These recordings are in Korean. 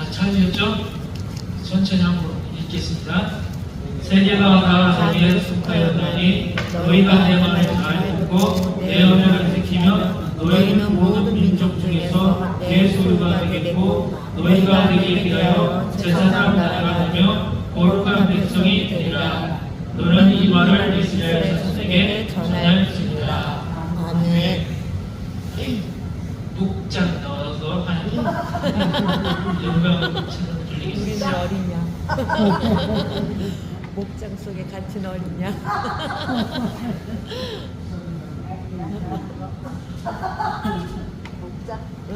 다 찾으셨죠? 천천히 한번 읽겠습니다. 세계가 다 내게 속하였나니 너희가 내 말을 잘 듣고 내 언약을 지키며 너희는 모든 민족 중에서 내 소유가 되겠고 너희가 내게 위하여 제사장 나라가 되며 거룩한 백성이 되리라. 너는 이 말을 이스라엘 자손에게 전할지니라. 아멘. 목장 넣어서 하나님 영광을 돌리겠습니다. 어리냐? 목장 속에 갇힌 어리냐? 목장? 응.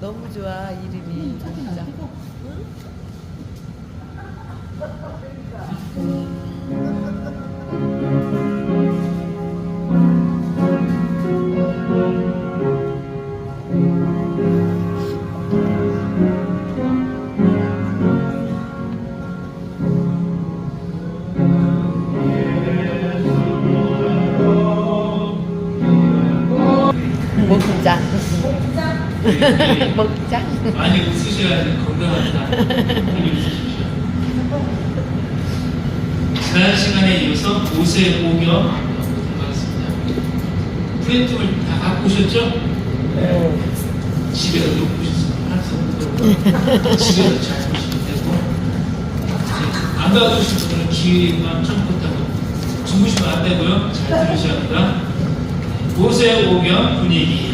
너무 좋아 이름이 목장. 목장. 목장. 많이 웃으셔야 건강합니다. 지난 시간에 이어서 모세 오경 하겠습니다. 프린트를 다 갖고 오셨죠? 네. 집에서 놓고 오셨습니다. 집에서 잘 보시면 되고 안 가져오신 분들은 기회만 참고하고 주무시면 안 되고요. 잘 들으셔야 합니다. 모세 오경 분위기.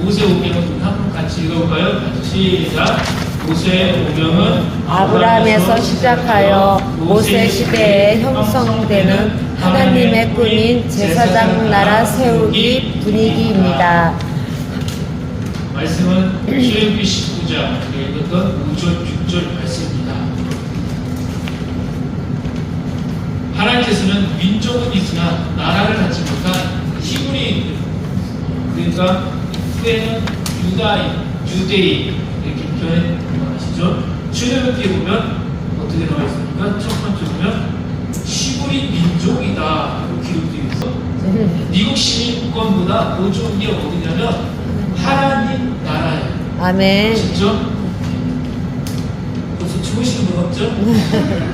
모세 오경은 한번 같이 읽어볼까요? 시작. 모세 오경은 아브라함에서 시작하여 모세 시대에 형성되는 하나님의 꿈인 제사장 나라 세우기 분위기입니다. 말씀은 출애굽기 19장 읽었던 5절 6절 말씀입니다. 하나님께서는 민족은 있으나 나라를 갖지 못한 히브리인들, 그러니까 후에는 유대인 이렇게 표현하시죠. 출애굽기에 보면 어떻게 나와 있습니까? 첫 번째 보면 히브리 민족이다 이렇게 기록되어 있어. 미국 시민권보다 더 좋은 게 어디냐면 하나님 나라예요. 아멘. 아시죠? 벌써 주무시는 분 없죠?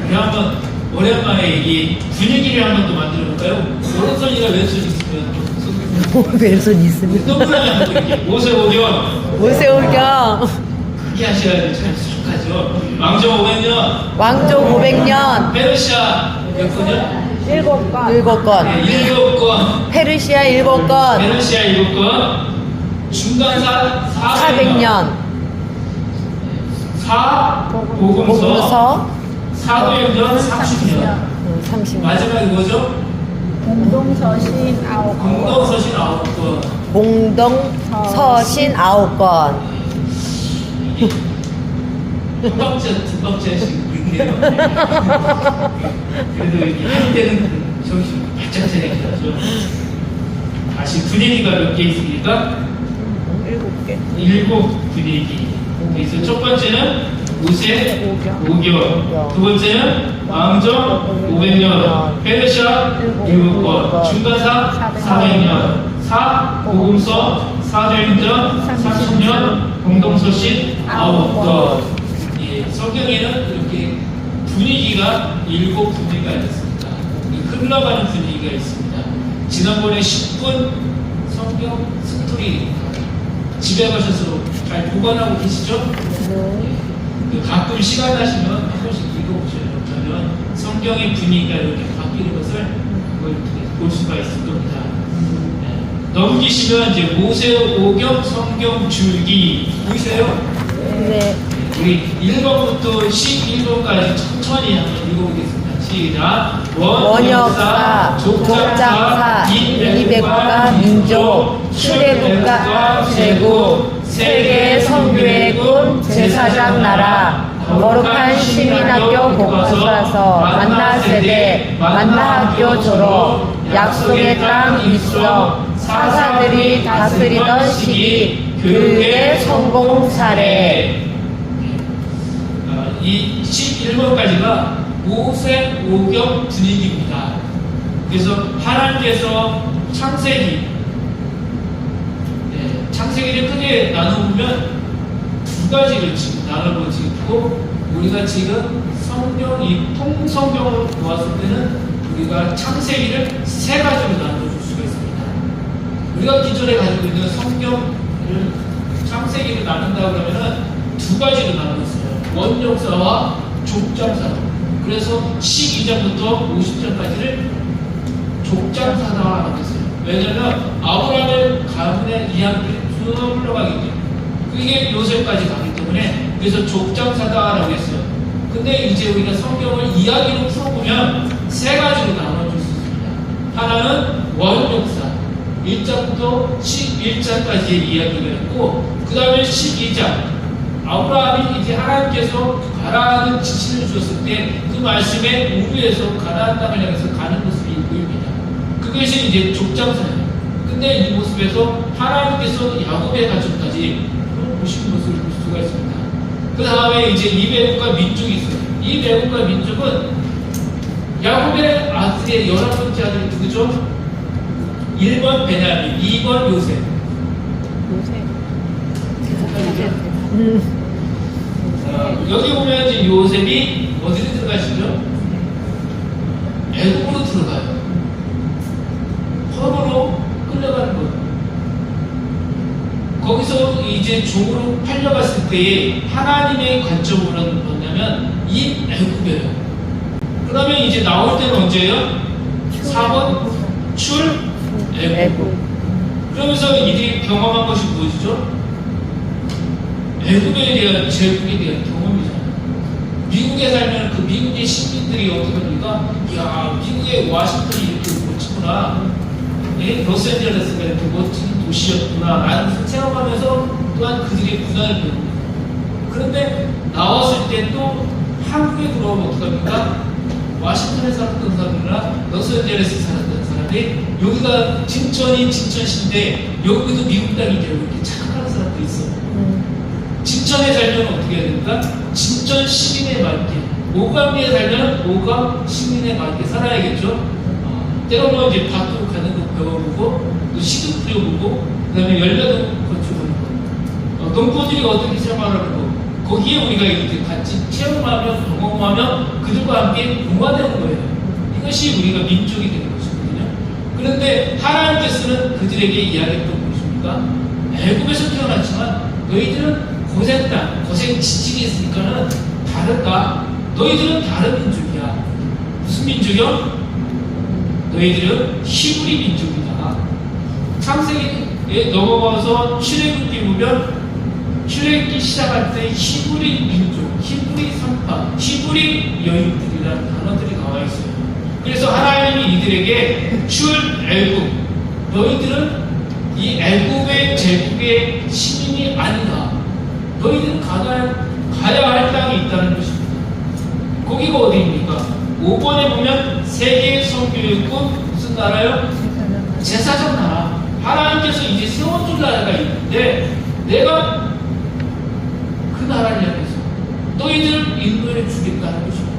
우리 한번 오랜만에 이 분위기를 한번 또 만들어 볼까요? 오른손이랑 왼손 있으면 왼손 있으면 동그라미 이렇게 모세 오경 모세 오경 그렇게 하셔야 잘 수족하죠. 왕정 500년 왕조 500년 페르시아 몇 건이요? 7건 네, 7건 페르시아 7건 페르시아 7건 중간사 400년 4 복음서 사도행전 30년 30년 마지막이 뭐죠? 공동서신 9권. 공동서신 9권 공동서신 9건 한 박자 두 박자씩 그렇게요. 그래도 이렇게 할 때는 정신 바짝 차리죠. 다시 분위기가 몇 개 있습니까? 7개. 7 분위기. 그래서 첫 번째는 모세 오경, 두 번째는 왕정 500년, 페르시아 7권, 중간사 400년, 복음서 사도행전 30년, 공동서신 9권. 예, 성경에는 이렇게 분위기가 7 분위기가 있습니다. 흘러가는 분위기가 있습니다. 지난번에 10분 성경 스토리 집에 가셔서 잘 보관하고 계시죠? 가끔 시간 나시면 한 번씩 읽어보셔요. 그러면 성경의 분위기가 이렇게 바뀌는 것을 그걸 볼 수가 있을 겁니다. 네. 넘기시면 이제 모세 오경 성경 줄기 보이세요? 네. 우리 1번부터 11번까지 천천히 한번 읽어보겠습니다. 시작. 원역사, 족장사, 이백국가 민족, 출애굽과 제국, 세계 선교의 꿈, 제사장 나라, 거룩한 시민학교 복수가서, 만나세대, 만나학교 졸업, 약속의 땅 입성, 사사들이 다스리던 시기, 교육의 성공 사례. 이 11번까지가 모세 오경 분위기입니다. 그래서 하나님께서 창세기를 크게 나눠보면 두 가지를 칩니다. 나눠보고 우리가 지금 성경이 통성경으로 보았을 때는 우리가 창세기를 세 가지로 나눠줄 수가 있습니다. 우리가 기존에 가지고 있는 성경을 창세기를 나눈다 그러면은 두 가지로 나눴어요. 원역사와 족장사. 그래서 12장부터 50장까지를 족장사다라고 했어요. 왜냐하면 아브라함의 가문의 이야기를 쭉 흘러가기 때문에 그게 요셉까지 가기 때문에 그래서 족장사다라고 했어요. 근데 이제 우리가 성경을 이야기로 풀어보면 세 가지로 나눠줄 수 있습니다. 하나는 원역사 1장부터 11장까지의 이야기가 있고 그 다음에 12장 아브라함이 이제 하나님께서 가라앉는 지시를 주었을 때 그 말씀에 우루에서 가나안 땅을 향해서 가는 모습이 보입니다. 그것이 이제 족장사예요. 근데 이 모습에서 하나님께서 야곱의 가족까지 보시는 모습을 볼 수가 있습니다. 그 다음에 이제 이 매국과 민족이 있어요. 이 매국과 민족은 야곱의 아들의 11번째 아들이 누구죠? 1번 베냐민, 2번 요셉. 여기 보면 이제 요셉이 어디로 들어가시죠? 애국으로 들어가요. 포로로 끌려가는 것. 거기서 이제 종으로 팔려갔을 때에 하나님의 관점으로는 뭐냐면 이 애국이에요. 그러면 이제 나올 때는 언제예요? 4번 출애국. 그러면서 이들이 경험한 것이 무엇이죠? 애국에 대한 제국에 대한 경험이잖아요. 미국에 살면 그 미국의 시민들이 어떻게 합니까? 이야, 미국의 워싱턴이 이렇게 멋지구나. 예? 로스앤젤레스가 이렇게 멋진 도시였구나. 라는 체험하면서 또한 그들의 문화를 배웁니다. 그런데 나왔을 때 또 한국에 들어오면 어떡합니까? 워싱턴에 살았던 사람이나 로스앤젤레스에 살았던 사람이 여기가 진천이 진천시인데 여기도 미국 땅이 되고 이렇게 착각하는 사람도 있어요. 진천에 살면 어떻게 해야 됩니까? 진천 시민에 맞게, 오감리에 살면 오감 시민에 맞게 살아야겠죠. 때로는 이제 밭으로 가는 거 배워보고 또 씨도 뿌려보고 그 다음에 열매도 거쳐보고 농부들이 어떻게 생활하고 거기에 우리가 이렇게 같이 체험하며 경험하며 그들과 함께 동화되는 거예요. 이것이 우리가 민족이 되는 것이거든요. 그런데 하나님께서는 그들에게 이야기했던 것입니까? 애굽에서 태어났지만 너희들은 고생 땅, 고생 지식이 있으니까는 다르다. 너희들은 다른 민족이야. 무슨 민족이요? 너희들은 히브리 민족이다. 창세기에 넘어가서 출애굽기 보면 출애굽기 시작할 때 히브리 민족, 히브리 선파, 히브리 여인들이라는 단어들이 나와 있어요. 그래서 하나님이 이들에게 출애굽, 너희들은 이 애굽의 제국의 시민이 아니다. 너희들은 가야 할 땅이 있다는 것입니다. 거기가 어디입니까? 5번에 보면 세계 선교의 꿈 무슨 나라요? 제사장 나라. 하나님께서 이제 세워줄 나라가 있는데 내가 그 나라를 향해서 너희들 인도해 주겠다는 것입니다.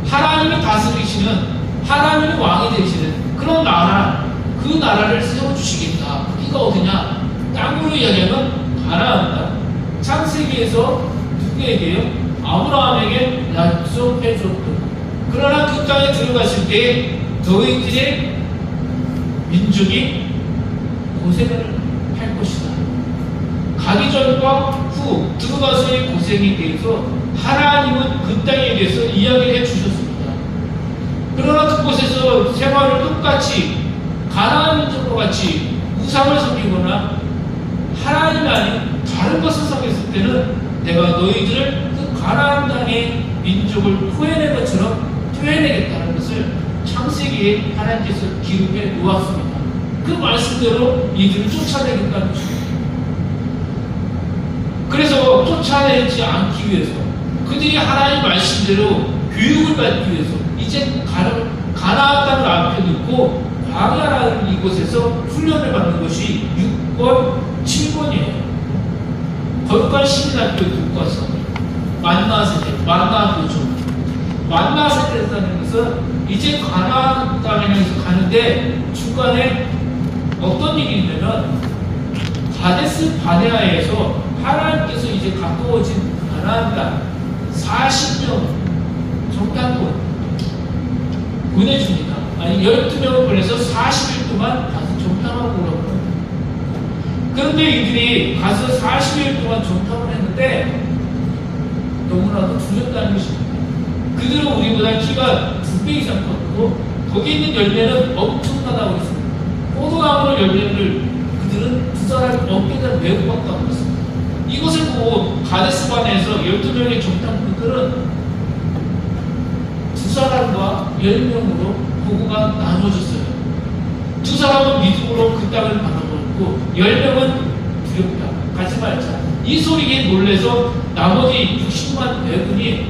하나님이 다스리시는 하나님이 왕이 되시는 그런 나라, 그 나라를 세워주시겠다. 거기가 어디냐? 땅으로 이야기하면 가나안 땅. 창세기에서 누구에게요? 아브라함에게 약속해줬던. 그러나 그 땅에 들어갔을 때 너희들의 민족이 고생을 할 것이다. 가기 전과 후 들어가서의 고생에 대해서 하나님은 그 땅에 대해서 이야기를 해주셨습니다. 그러나 그곳에서 생활을 똑같이 가나안 민족과 같이 우상을 섬기거나 하나님 아닌 다른 것을 섬겼을 때는 내가 너희들을 그 가나안 땅의 민족을 토해낸 것처럼 토해내겠다는 것을 창세기에 하나님께서 기록해 놓았습니다. 그 말씀대로 이들을 쫓아내겠다는 것입니다. 그래서 쫓아내지 않기 위해서 그들이 하나님 말씀대로 교육을 받기 위해서 이제 가나안 땅을 앞에 놓고 광야라는 이곳에서 훈련을 받는 것이 6번, 7번이에요. 거룩한 시민학교 듣고 와서 만나세대, 만나교조. 만나세대라는 것은 이제 가나안 땅에 향해서 가는데 중간에 어떤 일이 있냐면 가데스 바네아에서 하나님께서 이제 가까워진 한다. 40명 정당권 보내줍니다. 아니 12명을 보내서 40일 동안 가서 정탐하고 오라고 합니다. 그런데 이들이 가서 40일 동안 정탐을 했는데 너무나도 두렵다는 것입니다. 그들은 우리보다 키가 2배 이상 컸고 거기 있는 열매는 엄청나다고 했습니다. 포도나무 열매를 그들은 두 사람이 어깨에다 메고 갔다고 했습니다. 이것을 보고 가데스바네에서 12명의 정탐꾼들은 두 사람과 10명으로 보고가 나눠졌어요. 두 사람은 믿음으로 그 땅을 바라보고 10명은 두렵다. 가지 말자. 이 소리에 놀래서 나머지 60만 대군이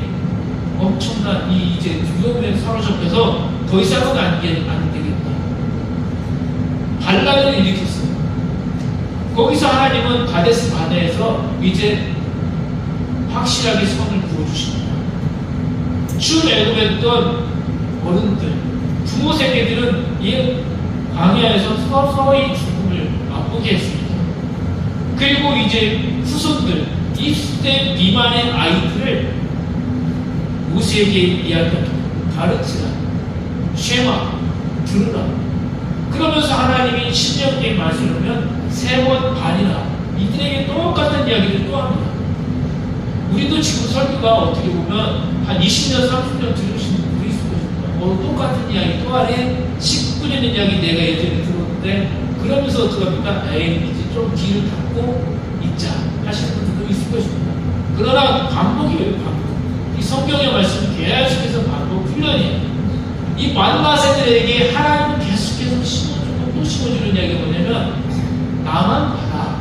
엄청난 이 이제 두려움에 사로잡혀서 더 이상은 안 되겠다. 반란을 일으켰어요. 거기서 하나님은 가데스 바네에서 이제 확실하게 선을 부어주십니다. 출애굽했던 어른들, 부모 세대들은 이 광야에서 서서히 죽음을 맛보게 했습니다. 그리고 이제 후손들, 20대 미만의 아이들을 모세에게 이야기합니다. 가르치라, 쉐마, 들으라. 그러면서 하나님이 신명기에 말씀하면 3번 반이나 이들에게 똑같은 이야기를 또 합니다. 우리도 지금 설교가 어떻게 보면 한 20년, 30년 들으신 분이 있을 것입니다. 똑같은 이야기, 또 안에 19년의 이야기 내가 예전에 들었는데 그러면서 어떻게 합니까? 에이, 이제 좀 귀를 닫고 있자 하시는 분들도 있을 것입니다. 그러나 반복이에요, 반복. 이 성경의 말씀은 계속해서 반복 훈련이에요. 이 만나 세대에게 하나님은 계속해서 심어주고 또 심어주는 이야기가 뭐냐면 나만 봐라.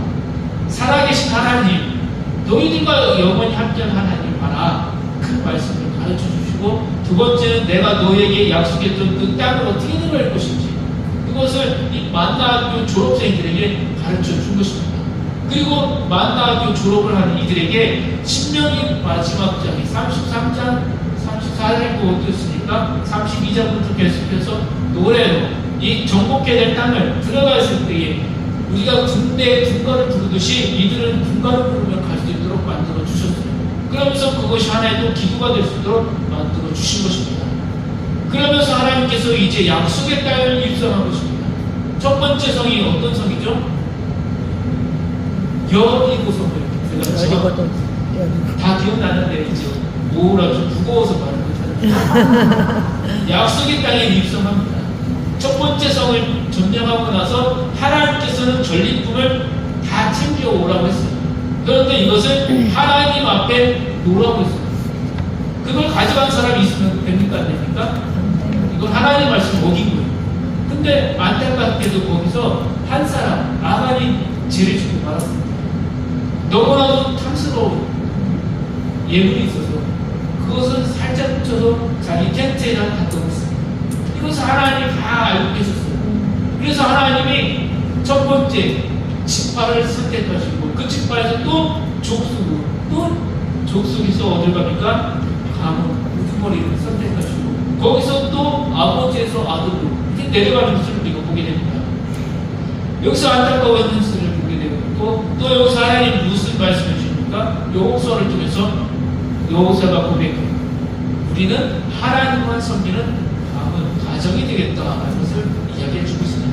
살아계신 하나님, 너희들과 영원히 함께한 하나님 봐라. 그 말씀을 가르쳐 주시고, 두 번째는 내가 너에게 약속했던 그 땅을 어떻게 들어갈 것인지 그것을 이 만나학교 졸업생들에게 가르쳐 준 것입니다. 그리고 만나학교 졸업을 하는 이들에게 신명기 마지막 장이 33장, 34장이고 어떻습니까? 32장부터 계속해서 노래로 이 정복해야 될 땅을 들어갔을 때에 우리가 군가를 부르듯이 이들은 군가를 부르면 갈 수 있도록 만들어 주셨어요. 그러면서 그것이 하나의 또 기도가 될 수 있도록 만들어 주신 것입니다. 그러면서 하나님께서 이제 약속의 땅을 입성한 것입니다. 첫 번째 성이 어떤 성이죠? 여리고 성을 다 기억나는데 이제 뭐라 좀 무거워서 말을 못하는 약속의 땅에 입성합니다. 첫 번째 성을 점령하고 나서 하나님께서는 전리품을 다 챙겨 오라고 했어요. 그런데 이것을 하나님 앞에 놓으라고 했어요. 그걸 가져간 사람이 있으면 됩니까? 안 됩니까? 이건 하나님 말씀 어긴 거예요. 근데 안타깝게도 거기서 한 사람, 아간이 죄를 짓고 말았습니다. 너무나도 탐스러운 예물이 있어서 그것을 살짝 묻혀서 자기 텐트에다 갖다 놓습니다. 이것을 하나님이 다 알고 계셨어요. 그래서 하나님이 첫 번째 지파를 선택하시고 그 지파에서 또 족속으로 또 족속에서 어딜 갑니까? 가문, 우두머리를 선택하시고 거기서 또 아버지에서 아들로 이렇게 내려가는 것을 우리가 보게 됩니다. 여기서 안타까운 현실을 보게 되고 또 여기서 하나님 무슨 말씀해 주십니까? 여호수아를 통해서 여호수아가 고백합니다. 우리는 하나님만 섬기는 가문, 가정이 되겠다라는 것을 이야기해 주고 있습니다.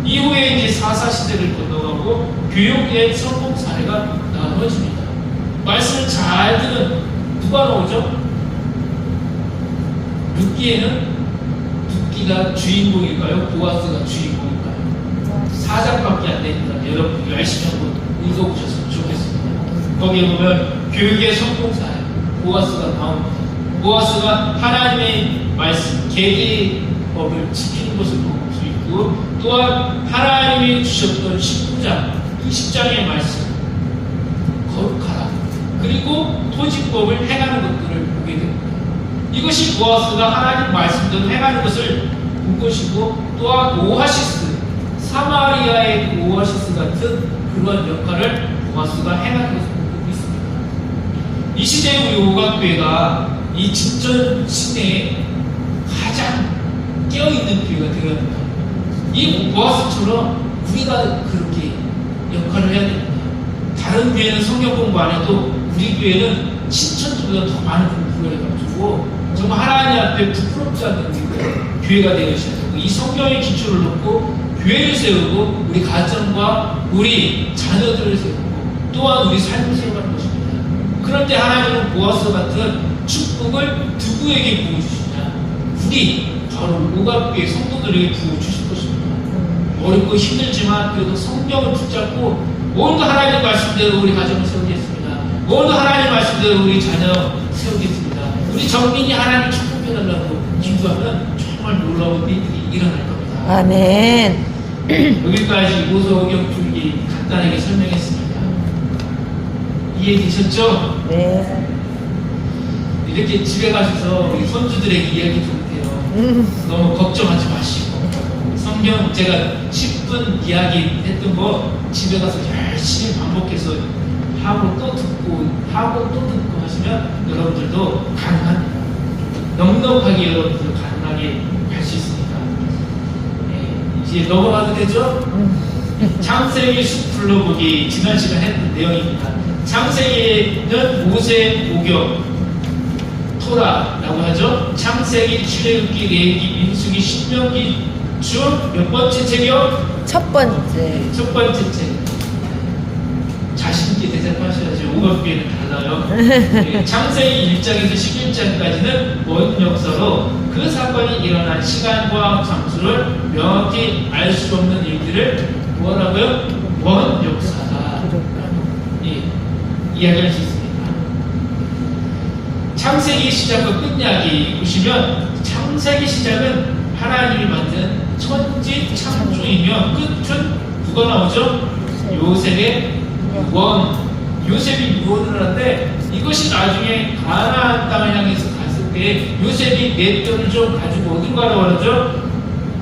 이후에 이제 사사시대를 건너가고 교육의 성공 사례가 나눠집니다. 말씀을 잘 듣는 누가 나오죠? 룻기에는 룻기가 주인공일까요? 보아스가 주인공일까요? 4장밖에 안 됩니다. 여러분 열심히 한번 읽어보셨으면 좋겠습니다. 거기에 보면 교육의 성공 사례 보아스가 나옵니다. 보아스가 하나님의 말씀, 계계법을 지키는 것을 볼 수 있고 또한 하나님이 주셨던 19장, 20장의 말씀 거룩하라. 그리고 토지법을 행하는 것들을 보게 됩니다. 이것이 보아스가 하나님 말씀대로 행하는 것을 본 것이고 또한 오아시스, 사마리아의 오아시스 같은 그러한 역할을 보아스가 행하는 것을 보고 있습니다. 이 시대의 우리 오각교회가 이 진천 시내에 가장 깨어있는 교회가 되어야 합니다. 이 보아스처럼 우리가 그렇게 역할을 해야 됩니다. 다른 교회는 성경 공부 안 해도 우리 교회는 신천지보다 더 많은 분들을 가지고 정말 하나님 앞에 부끄럽지 않는 교회가 되어주셔야 되고 이 성경의 기초를 놓고 교회를 세우고 우리 가정과 우리 자녀들을 세우고 또한 우리 삶을 세워가는 것입니다. 그럴 때 하나님은 보아스 같은 축복을 누구에게 부어주시냐? 우리 바로 오갑교회 성도들에게 부어주실 것입니다. 어렵고 힘들지만 그래도 성경을 붙잡고 오늘도 하나님 말씀대로 우리 가정을 세우겠습니다. 오늘도 하나님 말씀대로 우리 자녀 세우겠습니다. 우리 정민이 하나님 축복해달라고 기도하면 정말 놀라운 일들이 일어날 겁니다. 아멘. 여기까지 모서오경 줄기 간단하게 설명했습니다. 이해되셨죠? 네. 이렇게 집에 가셔서 우리 손주들에게 이야기 좀 해요. 너무 걱정하지 마시고 성경 제가 10분 이야기 했던 거 집에 가서 열심히 반복해서 하고 또 듣고 하고 또 듣고 하시면 여러분들도 가능합니다. 넉넉하게 여러분들 가능하게 할 수 있습니다. 네, 이제 넘어가도 되죠? 창세기 숲 둘러보기 지난 시간에 했던 내용입니다. 창세기는 모세 오경 토라라고 하죠. 창세기, 출애굽기, 레위기, 민수기, 신명기 중 몇 번째 책이요? 첫 번째. 첫 번째 책. 자신있게 대답하셔야죠. 오갑교회는 달라요. 네, 창세기 1장에서 11장까지는 원 역사로 그 사건이 일어난 시간과 장소를 명확히 알 수 없는 일들을 뭐라고요? 원 역사다. 예, 이야기할 수 있습니다. 창세기 시작과 끝 이야기 보시면 창세기 시작은 하나님이 만든 천지 창조이며 끝은 누가 나오죠? 요셉의 유언. 요셉이 유언을 하는데 이것이 나중에 가나안 땅을 향해서 갔을 때 요셉이 내 뼈를 좀 가지고 어디로 가라고 하죠?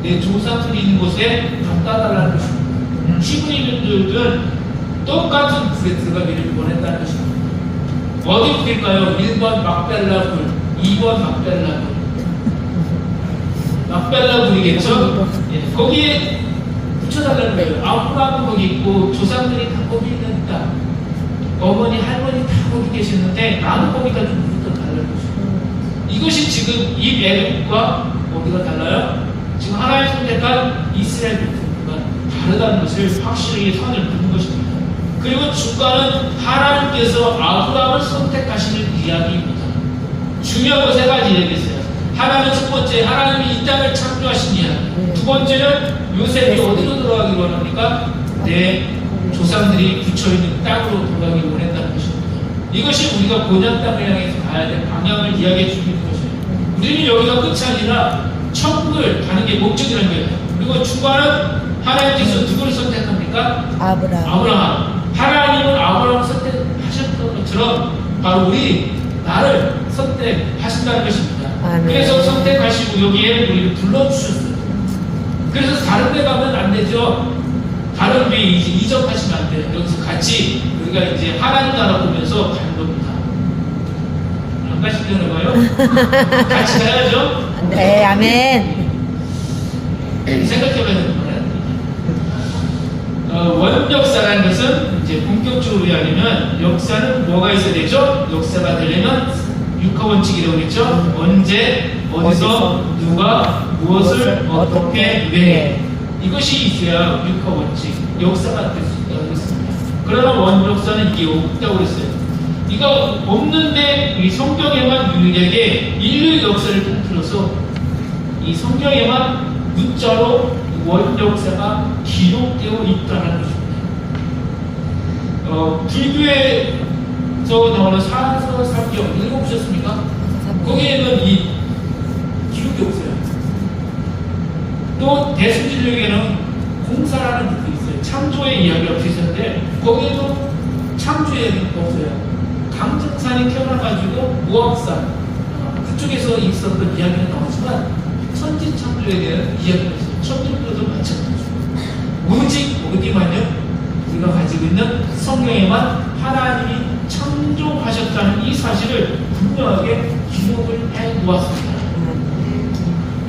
내 조상들이 있는 곳에 갖다 달라는 것입니다. 히브리인들은 똑같은 불에 들어가기를 원했다는 것입니다. 어디 불일까요? 1번 막벨라 불, 2번 막벨라 불. 막벨라 불이겠죠? 예, 거기에 붙여달라는 거예요. 아브라함도 거기 있고 조상들이 다 거기 있는 땅. 어머니, 할머니 다 거기 계시는데 나도 거기다 좀 붙여달라는 것입니다. 이것이 지금 이 애국과 어디가 달라요? 지금 하나님 선택한 이스라엘 백성과 다르다는 것을 확실하게 선을 긋는 것입니다. 그리고 주가는 하나님께서 아브라함을 선택하시는 이야기입니다. 중요한 거 세 가지 얘기했어요. 하나는 첫 번째, 하나님이 이 땅을 창조하신 이야기. 두 번째는 요셉이 어디로 들어가기 원합니까? 내 조상들이 붙여있는 땅으로 들어가기 원했다는 것입니다. 이것이 우리가 본향 땅을 향해서 가야 될 방향을 이야기해 주는 것이에요. 우리는 여기가 끝이 아니라 천국을 가는 게 목적이라는 거예요. 그리고 주가는 하나님께서 누구를 선택합니까? 아브라함. 하나님은 아브라함을 선택하셨던 것처럼 바로 우리 나를 선택하신다는 것입니다. 아멘. 그래서 선택하시고 여기에 우리를 불러주셨어요. 그래서 다른 데 가면 안 되죠. 다른 데 이제 이적하시면 안 돼요. 여기서 같이 우리가 이제 하나님 나라 보면서 가는 겁니다. 안 가시려는 거예요? 같이 가야죠. 네, 아멘. 생각해봐야 되는 거예요. 원역사라는 것은 이제 본격적으로 이야기하면 역사는 뭐가 있어야 되죠? 역사가 되려면 육하원칙이라고 했죠? 언제, 어디서, 누가, 무엇을, 어떻게, 왜. 이것이 있어야 육하원칙, 역사가 될 수 있다고 했습니다. 그러나 원역사는 이게 없다고 했어요. 이거 없는데 이 성경에만 유일하게 인류 역사를 통틀어서 이 성경에만 문자로 원역사가 기록되어 있다는 것입니다. 불교에서 나오는 사서삼경 읽어보셨습니까? 거기에는 이 기록이 없어요. 또 대승진력에는 공사라는 것도 있어요. 창조의 이야기가 있었는데 거기에도 창조의 이야기가 없어요. 강정산이 태어나가지고 모압산 그쪽에서 있었던 이야기는 나오지만 천지 창조에 대한 이야기가 있어요. 천주교도 마찬가지죠. 오직 어디만요? 우리가 가지고 있는 성경에만 하나님이 창조하셨다는 이 사실을 분명하게 기록을 해 놓았습니다.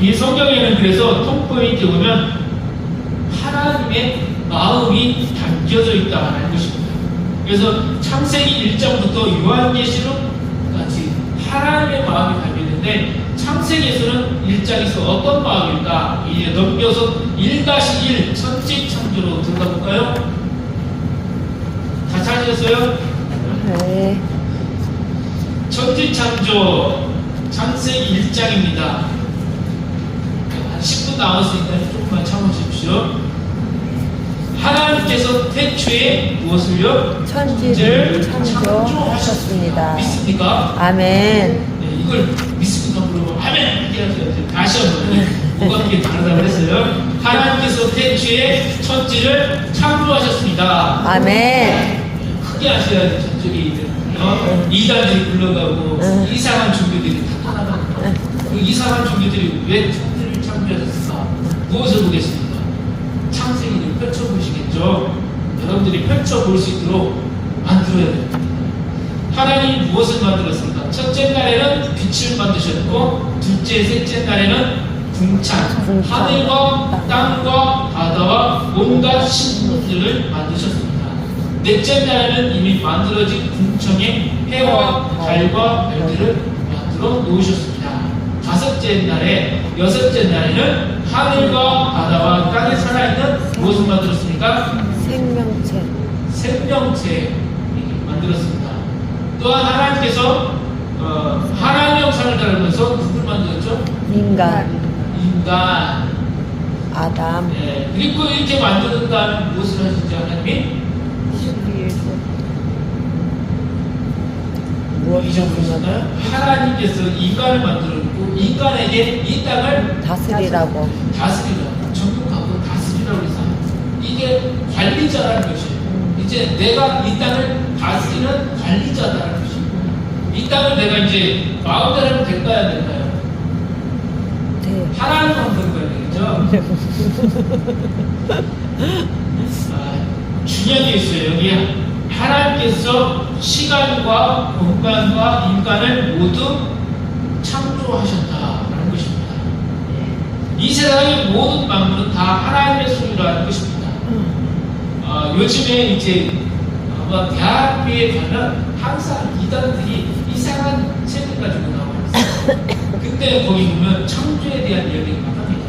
이 성경에는 그래서 톱포인트 보면 하나님의 마음이 담겨져 있다는 것입니다. 그래서 창세기 1장부터 요한계시록까지 하나님의 마음이 담겨있는데 창세기에서는 1장에서 어떤 마음일까? 이제 넘겨서 1-1 천지 창조로 들어가 볼까요? 다 찾으셨어요? 네. 천지 창조 창세기 1장입니다. 한 10분 나왔으니까 조금만 참아주십시오. 하나님께서 태초에 무엇을요? 천지를 창조하셨습니다. 믿습니까? 아멘. 네, 이걸 믿습니까? 물어보면 아멘! 이렇게 하세요. 다시 한번 뭐가 그게 다르다고 했어요. 하나님께서 태초에 천지를 창조하셨습니다. 아멘. 크게 하셔야 돼. 저쪽에 이단들이 불러가고 이상한 종교들이 다 따라가고 그 이상한 종교들이 왜 천지를 창조하셨을까? 무엇을 보겠습니까? 창세기를 펼쳐보시겠죠? 여러분들이 펼쳐볼 수 있도록 만들어야 됩니다. 하나님이 무엇을 만들었습니까? 첫째 날에는 빛을 만드셨고 둘째, 셋째 날에는 궁창, 하늘과 땅과 바다와 온갖 식물들을 만드셨습니다. 넷째 날에는 이미 만들어진 궁청에 해와 달과 별들을 만들어 놓으셨습니다. 다섯째 날에, 여섯째 날에는 하늘과 바다와 땅에 살아있는 무엇을 만들었습니까? 생명체. 생명체 만들었습니다. 또한 하나님께서 하나님의 형상을 닮으면서 누굴 만들었죠? 인간. 아담. 네. 그리고 이렇게 만드는 다음에 무엇을 하시지 하나님이? 무엇을 보셨나요? 하나님께서 인간을 만들었고 인간에게 이 땅을 다스리라고. 정복하고 다스리라고 해서 이게 관리자라는 것이에요. 이제 내가 이 땅을 다스리는 관리자라는 것이고 이 땅을 내가 이제 마음대로 하면 될까요? 안 될까요? 네. 하나님 만드는 거야 되겠죠? 중요한 게 있어요. 여기 하나님께서 시간과 공간과 인간을 모두 창조하셨다라는 것입니다. 이 세상의 모든 만물은 다 하나님의 소유라는 것입니다. 요즘에 이제 아마 대학교에 가면 항상 이단들이 이상한 책을 가지고 나와요. 근데 거기 보면 창조에 대한 이야기를 막 합니다.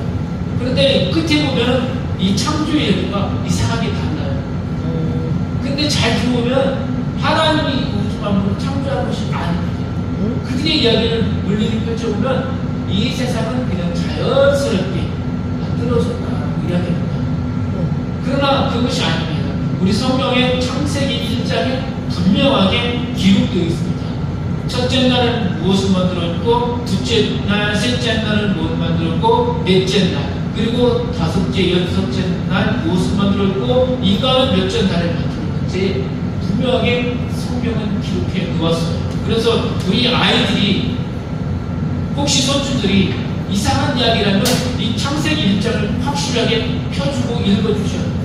그런데 끝에 보면 이 창조의 이야기가 이상하게 달라요. 근데 잘 들어보면 하나님이 우주 만물을 창조한 것이 아닙니다. 그들의 이야기를 물리를 펼쳐보면 이 세상은 그냥 자연스럽게 만들어졌다고 이야기합니다. 그러나 그것이 아닙니다. 우리 성경의 창세기 1장에 분명하게 기록되어 있습니다. 첫째 날은 무엇을 만들었고, 둘째 날, 셋째 날은 무엇을 만들었고, 넷째 날, 그리고 다섯째, 여섯째 날 무엇을 만들었고, 인간은 몇째 날을 만들었는지 분명하게 성경은 기록해 놓았어요. 그래서 우리 아이들이 혹시 손주들이 이상한 이야기를 하면 이 창세기 1장을 확실하게 펴주고 읽어주셔야 합니다.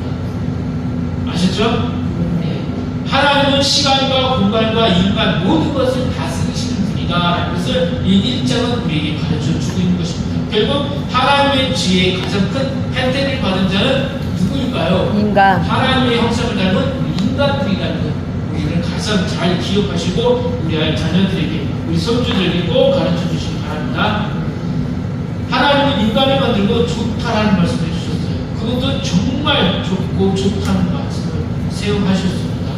아셨죠? 네. 하나님은 시간과 공간과 인간 모든 것을 다스리시는 분이다. 그것을 이 1장은 우리에게 가르쳐주고 있는 것입니다. 결국 하나님의 지혜의 가장 큰 혜택을 받은 자는 누구일까요? 인간. 하나님의 형상을 닮은 인간들이라는 것. 우리는 가장 잘 기억하시고 우리 아이 자녀들에게, 우리 손주들에게 꼭 가르쳐 주시기 바랍니다. 하나님은 인간을 만들고 좋다라는 말씀을 해주셨어요. 그것도 정말 좋고 좋다는 말씀을 사용하셨습니다.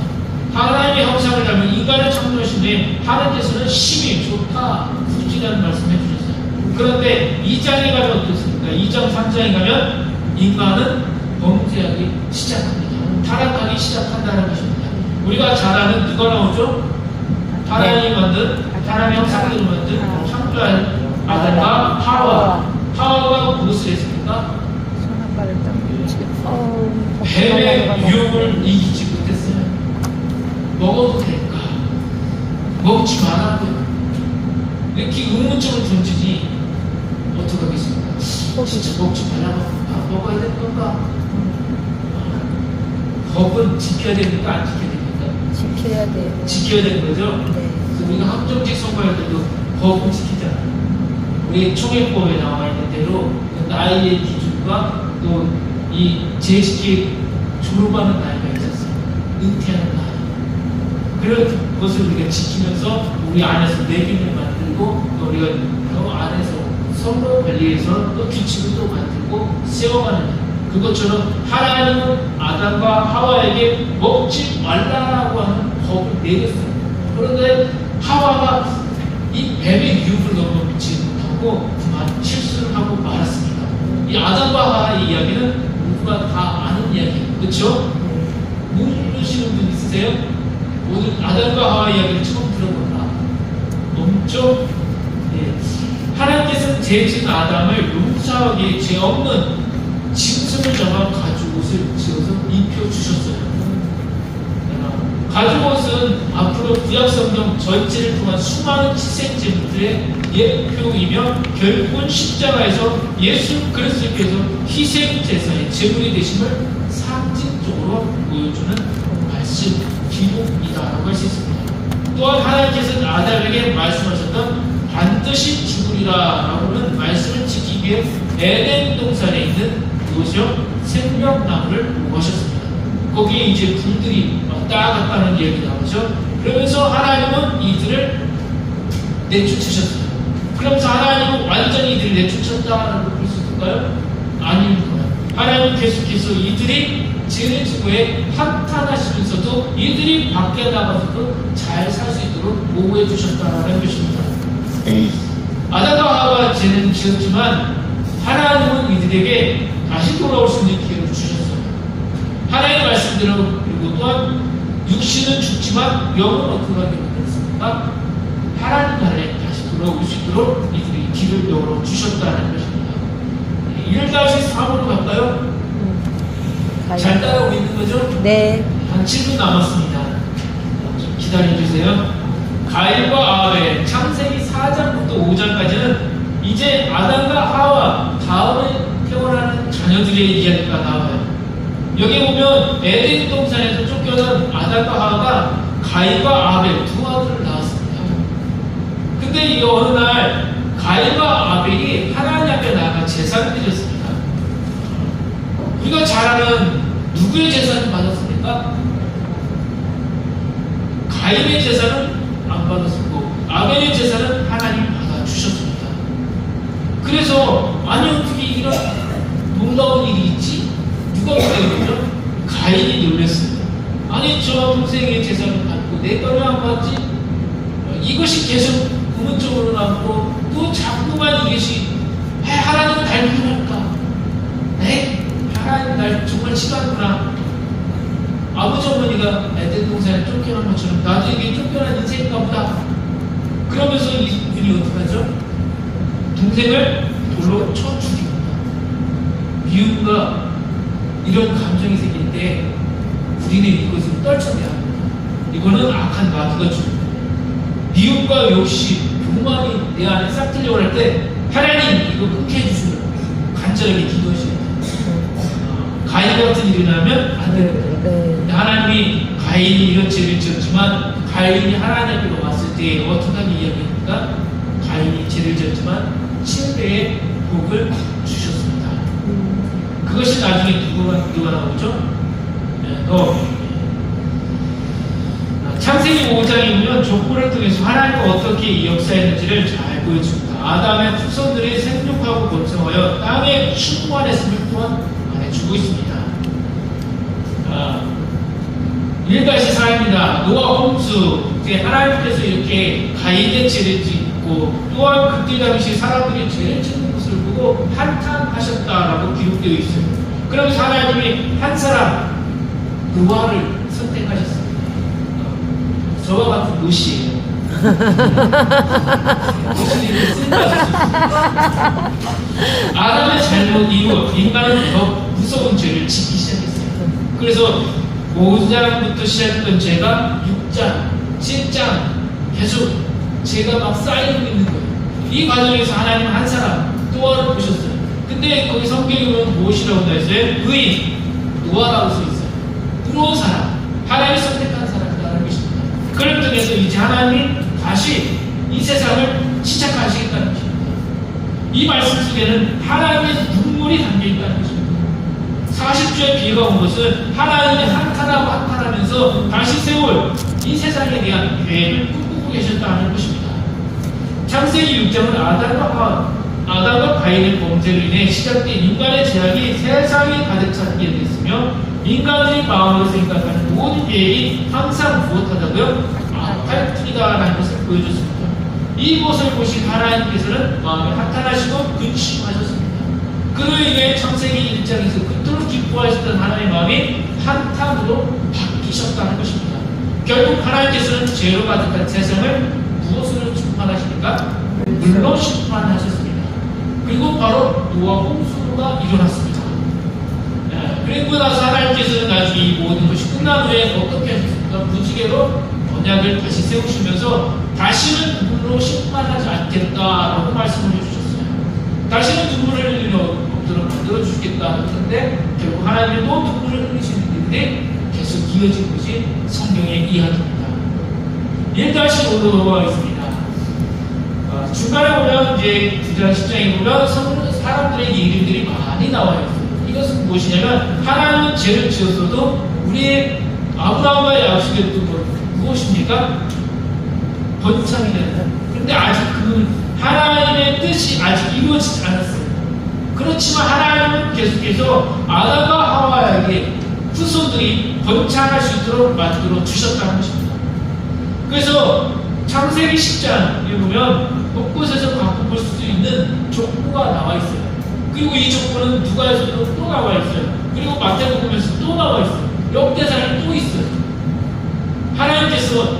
하나님의 형상을 닮은 인간을 창조하신 후에 하나님께서는 심히 좋다, 부지라는 말씀을 해주셨어요. 그런데 2장에 가면 어떻습니까? 2장, 3장에 가면 인간은 범죄하기 시작합니다. 타락하기 시작한다는 것입니다. 우리가 잘 아는 누가 나오죠? 하나님이 만든, 하나님의 형상대로 만든 창조한 아담과 하와. 하와가 무엇을 했습니까? 뱀의 유혹을 이기지 못했어요. 먹어도 될까? 먹지 말아도 이렇게 의문점을 던지니 어떻게 하겠습니까? 진짜 먹지 말라고 먹어야 될 건가? 법은 지켜야 됩니까? 안 지켜야 됩니까? 지켜야 돼요. 지켜야 되는 거죠? 네. 그래서 우리가 함정직 선거할 때도 법을 지키잖아요. 우리 총회법에 나와 있는 대로 나이의 기준과 또 이 재직기 졸업하는 나이가 있었어요. 은퇴하는 나이. 그런 것을 우리가 지키면서 우리 안에서 내균을 만들고 또 우리가 그 안에서 서로 관리해서 또 규칙을 또 만들고 세워가는 그것처럼 하나님은 아담과 하와에게 먹지 말라고 하는 법을 내렸어요. 그런데 하와가 이 뱀의 유혹을 너무 믿지 못하고 그만 실수를 하고 말았습니다. 이 아담과 하와의 이야기는 모두가 다 아는 이야기예요. 그렇죠? 모르시는 분 있으세요? 오늘 아담과 하와 이야기를 처음 들어보나? 없죠? 예. 하나님께서는 죄 지은 아담을 용서하기에 죄 없는 짐승을 잡아 가죽옷을 지어서 입혀주셨어요. 가죽옷은 앞으로 구약성경 전체를 통한 수많은 희생제물들의 예표이며 결국은 십자가에서 예수 그리스도께서 희생제사의 제물이 되심을 상징적으로 보여주는 말씀, 기록이다라고 할 수 있습니다. 또한 하나님께서는 아담에게 말씀하셨던 반드시 죽으리라라고는 말씀을 지키기 위해 에덴 동산에 있는 무엇이요? 생명나무를 보호하셨습니다. 거기에 이제 불들이 왔다 갔다 하는 이야기 나오죠. 그러면서 하나님은 이들을 내쫓으셨어요. 그러면서 하나님은 완전히 이들을 내쫓았다라고 볼 수 있을까요? 아닙니다. 하나님은 계속해서 이들이 죄를 지고 한탄하시면서도 이들이 밖에 나가서도 잘 살 수 있도록 보호해 주셨다는 것입니다. 아담과 하와가 죄는 지었지만 하나님은 이들에게 다시 돌아올 수 있는 기회를 주셨어요. 하나님의 말씀대로 그리고 또한 육신은 죽지만 영은 어떻게 하게 됐습니까? 하나님 나라에 다시 돌아올 수 있도록 이들이 길을 열어 주셨다는 것입니다. 1-3으로 갈까요? 잘 따라오고 있는 거죠? 네. 한 7분 남았습니다. 좀 기다려주세요. 가인과 아벨, 창세기 4장부터 5장까지는 이제 아담과 하와 다음에 태어나는 자녀들의 이야기가 나와요. 여기 보면 에덴 동산에서 쫓겨난 아담과 하와가 가인과 아벨 두 아들을 낳았습니다. 근데 이 어느 날 가인과 아벨이 하나님 앞에 나가 제사를 드렸습니다. 우리가 잘 아는 누구의 제사를 받았습니까? 가인의 제사는 안 받았었고 아벨의 제사는 하나님이 받아주셨습니다. 그래서 아니 어떻게 이런 놀라운 일이 있지? 누가 그랬죠? 가인이 놀랐어요. 아니 저 동생의 제사를 받고 내 거는 안 받지? 이것이 계속 의문적으로 남고 또 자꾸만 이것이 하나님은 날 부르니까 하나님 날 정말 싫어하는구나. 아버지 어머니가 에덴 동산에 쫓겨난 것처럼 나도 이게 쫓겨난 인생인가 보다. 그러면서 이분이 어떻게 하죠? 동생을 돌로 쳐 죽입니다. 미움과 이런 감정이 생길 때 우리는 이것을 떨쳐내야 합니다. 이거는 악한 마귀가 줍니다. 미움과 욕심, 교만이 내 안에 싹 들려고 할 때 하나님 이거 끊게 해주시면 간절하게 기도하셔야 돼요. 가인 같은 일이 나면 안 됩니다. 하나님이 가인이 이런 죄를 지었지만 가인이 하나님 앞에 왔을 때 어떻게 하는 이야기입니까? 가인이 죄를 지었지만 7배의 복을 주셨습니다. 그것이 나중에 누가 나오죠? 창세기 5장에 보면 족보를 통해서 하나님이 어떻게 역사했는지를 잘 보여줍니다. 아담의 후손들이 생육하고 번성하여 땅에 충만했음을 또한 말해주고 있습니다. 1-4입니다. 노아 홍수. 하나님께서 이렇게 가인의 죄를 짓고 또한 그때 당시 사람들이 죄를 짓는 것을 보고 한탄하셨다라고 기록되어 있어요. 그러면서 하나님이 한 사람 노아를 선택하셨습니다. 저와 같은 노시예요. 아담의 잘못 이후 인간은 더 무서운 죄를 짓기 시작했어요. 그래서 5장부터 시작했던 죄가 6장, 7장 계속 죄가 막 쌓이고 있는 거예요. 이 과정에서 하나님은 한 사람 노아를 보셨어요. 근데 거기 성경에 보면 무엇이라고 되어 있어요? 의인, 노아라고 써 있어요. 부러운 사람, 하나님이 선택한 사람이라는 것입니다. 그를 통해서 이제 하나님이 다시 이 세상을 시작하시겠다는 것입니다. 이 말씀 속에는 하나님의 눈물이 담겨있다는 것입니다. 40주의 비가 온 것은 하나님이 한탄하고 한탄하면서 다시 세울 이 세상에 대한 계획을 꿈꾸고 계셨다는 것입니다. 창세기 6장은 아담과 가인의 범죄로 인해 시작된 인간의 죄악이 세상에 가득 차게 됐으며 인간의 마음으로 생각하는 모든 계획이 항상 무엇하다고요? 악할 뿐이다라는 것을 보여줬습니다. 이것을 보신 하나님께서는 마음에 한탄하시고 근심하셨습니다. 그로 인해 창세기 1장에서 그토록 기뻐하셨던 하나님의 마음이 한탄으로 바뀌셨다는 것입니다. 결국 하나님께서는 죄로 가득한 세상을 무엇으로 심판하십니까? 물로 심판하셨습니다. 그리고 바로 노아 홍수가 일어났습니다. 그리고 나서 하나님께서는 나중에 이 모든 것이 끝난 후에 어떻게 하셨습니까? 무지개로 언약을 다시 세우시면서 다시는 눈물로 심판하지 않겠다라고 말씀을 해주셨어요. 다시는 눈물을 흘리려 없도록 만들어 주시겠다 했는데 결국 하나님은 또 눈물을 흘리시는 일인데 계속 이어진 것이 성경의 이야기입니다. 1-5로 있습니다. 중간에 보면 이제 9장 10장에 보면 사람들의 이름들이 많이 나와 있어요. 이것은 무엇이냐면 하나님은 죄를 지었어도 우리의 아브라함과의 약속했던 것 무엇입니까? 번창이다. 그런데 아직 그 하나님의 뜻이 아직 이루어지지 않았어요. 그렇지만 하나님은 계속해서 아담과 하와에게 후손들이 번창할 수 있도록 만들어 주셨다는 것입니다. 그래서 창세기 10장에 보면 곳곳에서 갖고 볼 수 있는 족보가 나와 있어요. 그리고 이 족보는 누가에서도 또 나와 있어요. 그리고 마태복음에서 또 나와 있어요. 역대상에 또 있어요. 하나님께서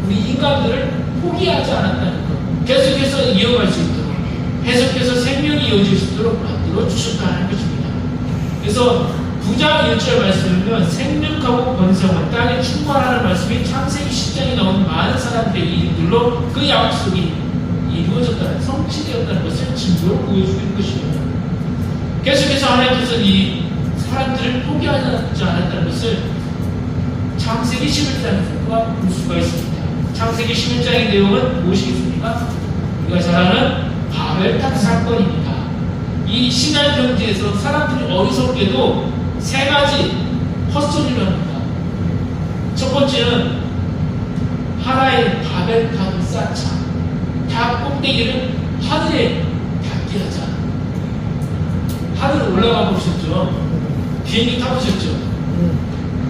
우리 인간들을 포기하지 않았다는 것, 계속해서 이어갈 수 있도록, 계속해서 생명이 이어질 수 있도록 만들어 주셨다는 것입니다. 그래서 9장 1절 말씀을 보면 생명하고 번성한 땅에 충만하는 말씀이 창세기 10장에 나온 많은 사람들의 이름들로 그 약속이 이루어졌다는, 성취되었다는 것을 증거로 보여주는 것입니다. 계속해서 하나님께서 이 사람들을 포기하지 않았다는 것을 창세기 11장에서 볼 수가 있습니다. 창세기 11장의 내용은 무엇이겠습니까? 우리가 잘 아는 바벨탑 사건입니다. 이 신약 경제에서 사람들이 어리석게도 세 가지 헛소리를 합니다. 첫 번째는 하나의 바벨탑을 쌓자. 탑 꼭대기를 하늘에 닿게 하자. 하늘 올라가 보셨죠? 비행기 타보셨죠?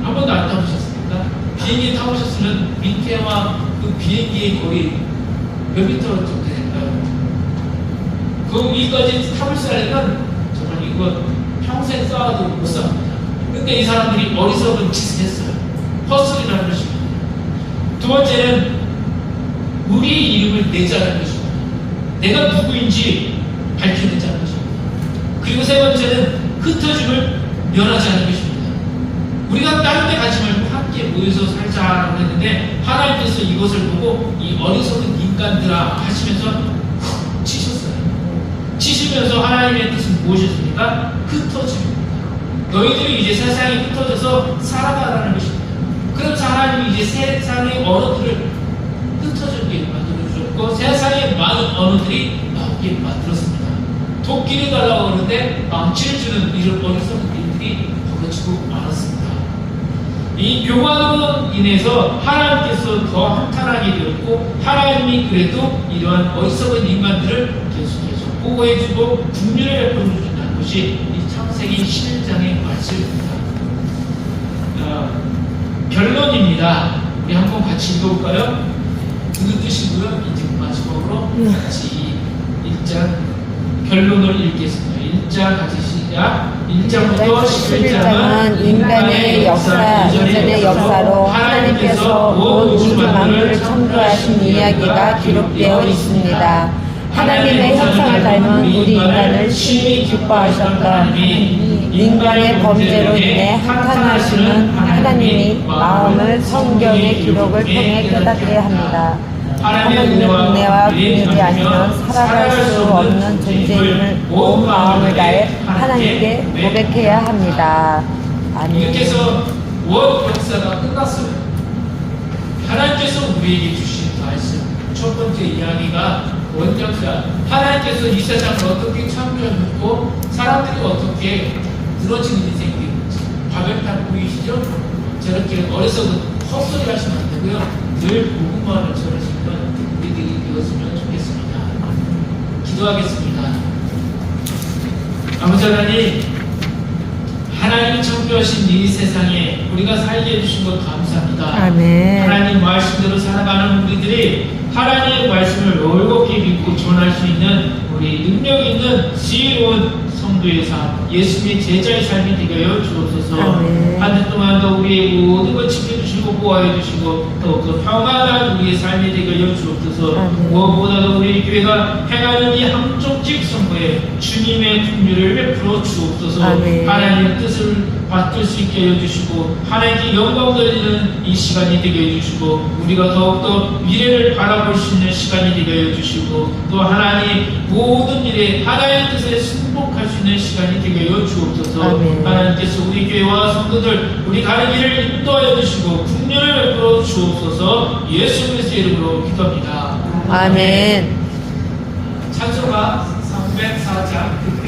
한 번도 안 타보셨습니까? 비행기 타보셨으면 밑에와 그 비행기의 거리 몇 미터 정도 될까요? 그 위까지 타볼 수 있으면 정말 이거 평생 쌓아도 못 쌓습니다. 그러니까 이 사람들이 어리석은 짓을 했어요. 헛소리라는 것입니다. 두 번째는 우리의 이름을 내자는 것입니다. 내가 누구인지 밝혀내자는 것입니다. 그리고 세 번째는 흩어짐을 면하자는 것입니다. 우리가 다른 데 가지 말고 함께 모여서 살자라고 했는데 하나님께서 이것을 보고 이 어리석은 인간들아 하시면서 치셨어요. 치시면서 하나님의 뜻은 무엇이었습니까? 흩어짐입니다. 너희들이 이제 세상에 흩어져서 살아가라는 것입니다. 그래서 하나님이 이제 세상의 언어들을 흩어지게 만들어주셨고 세상에 많은 언어들이 나오게 만들었습니다. 도끼를 달라고 하는데 망치를 주는 이런 어리석은 일들이 벌어지고 말았습니다. 이 교만으로 인해서 하나님께서 더 한탄하게 되었고 하나님이 그래도 이러한 어리석은 인간들을 계속해서 보호해주고 국률을 베풀어준다는 것이 이 창세기 11장의 말씀입니다. 결론입니다. 우리 한번 같이 읽어볼까요? 무슨 뜻이고요? 이제 마지막으로 같이 1장 결론을 읽겠습니다. 1장 같이 시작. 1장부터 11장은 인간의 역사, 이전의 역사로 하나님께서 온 우주 만물을 창조하신 이야기가 기록되어 있습니다. 하나님의 형상을 닮은 우리 인간을 심히 기뻐하셨던 인간의 범죄로 인해 한탄하시는 하나님이 마음을 성경의 기록을 통해 깨닫게 합니다. 하나님의 은혜와 긍휼이 아니면 살아갈 수 없는 존재임을 온 마음을 다해 하나님께 고백해야 합니다. 아멘. 이렇게 해서 원 역사가 끝났어요. 하나님께서 우리에게 주신 말씀 첫 번째 이야기가 원 역사, 하나님께서 이 세상을 어떻게 창조하셨고 사람들이 어떻게 늘어지는 인생이 되는지 바벨탑 보이시죠? 저렇게 어리석은 헛소리 하시면 안 되고요. 늘 복음만을 전하시면 우리들이 되었으면 좋겠습니다. 기도하겠습니다. 아버지 하나님, 하나님이 창조하신 이 세상에 우리가 살게 해주신 것 감사합니다. 아멘. 하나님 말씀대로 살아가는 우리들이 하나님의 말씀을 올곧게 믿고 전할 수 있는 우리 능력 있는 지혜로운 성도의 삶, 예수님의 제자의 삶이 되게 하여 주옵소서. 아멘. 한 주 동안도 우리의 모든 것 지켜주시고 보호해 주시고 더욱더 평안한 우리의 삶이 되게 하여 주옵소서. 아멘. 무엇보다도 우리 교회가 행하는 이 함종직 선거에 주님의 긍휼을 베풀어 주옵소서. 아멘. 하나님의 뜻을 받들 수 있게 하여 주시고 하나님께 영광 돌리는 이 시간이 되게 해 주시고 우리가 더욱더 미래를 바라볼 수 있는 시간이 되게 하여 주시고 또 하나님 모든 일에 하나님의 뜻에 순복할 수 있는 시간이 되게 하여 주옵소서. 아멘. 하나님께서 우리 교회와 성도들 우리 가는 길을 인도하여 주시고 긍휼을 베풀어 주옵소서. 예수 그리스도의 이름으로 기도합니다. 아멘. 찬송가 304장